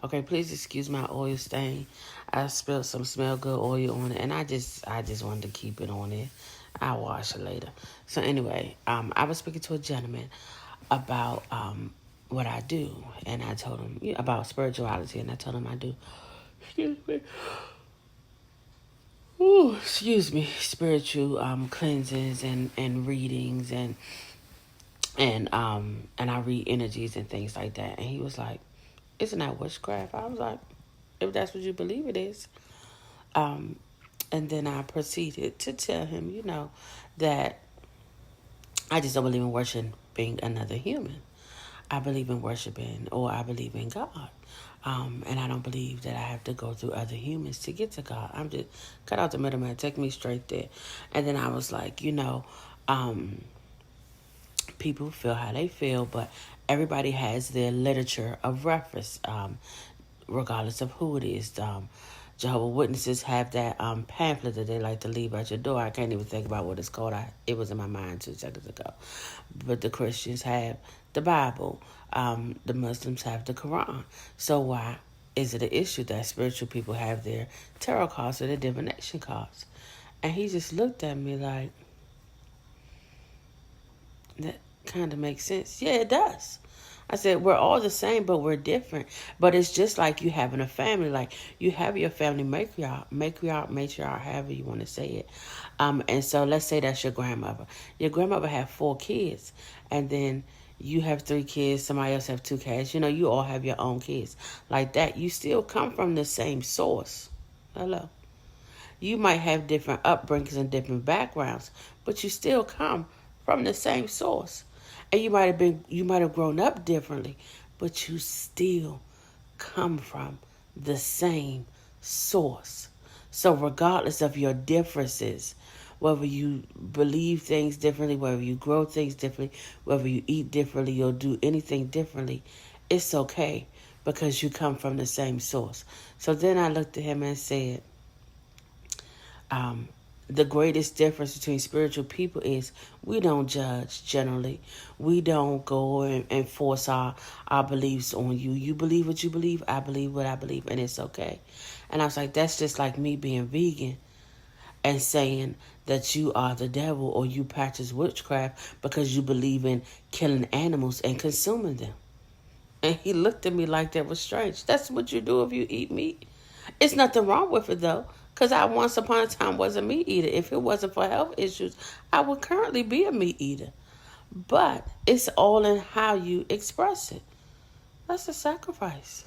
Okay, please excuse my oil stain. I spilled some smell good oil on it, and I just wanted to keep it on it. I'll wash it later. So anyway, I was speaking to a gentleman about what I do, and I told him about spirituality, and I told him I do. Excuse me. Ooh, excuse me. Spiritual cleanses and readings and I read energies and things like that. And he was like, "Isn't that witchcraft?" I was like, "If that's what you believe it is." Um, and then I proceeded to tell him, that I just don't believe in worshiping another human. I believe in worshiping, or I believe in God. And I don't believe that I have to go through other humans to get to God. I'm just cut out the middleman, take me straight there. And then I was like, people feel how they feel, but everybody has their literature of reference, regardless of who it is. Jehovah's Witnesses have that pamphlet that they like to leave at your door. I can't even think about what it's called. It was in my mind 2 seconds ago. But the Christians have the Bible. The Muslims have the Quran. So why is it an issue that spiritual people have their tarot cards or their divination cards? And he just looked at me like, that kind of makes sense. Yeah, it does. I said, we're all the same, but we're different. But it's just like you having a family. Like, you have your family matriarch, however you want to say it. And so let's say that's your grandmother. Your grandmother had 4 kids. And then you have 3 kids. Somebody else have 2 kids. You all have your own kids. Like that, you still come from the same source. Hello. You might have different upbringings and different backgrounds, but you still come from the same source. And you might have grown up differently, but you still come from the same source. So regardless of your differences, whether you believe things differently, whether you grow things differently, whether you eat differently or do anything differently, it's okay because you come from the same source. So then I looked at him and said, the greatest difference between spiritual people is we don't judge generally. We don't go and force our beliefs on you. You believe what you believe. I believe what I believe, and it's okay. And I was like, that's just like me being vegan and saying that you are the devil or you practice witchcraft because you believe in killing animals and consuming them. And he looked at me like that was strange. That's what you do if you eat meat. It's nothing wrong with it, though, because I once upon a time was a meat eater. If it wasn't for health issues, I would currently be a meat eater. But it's all in how you express it. That's a sacrifice.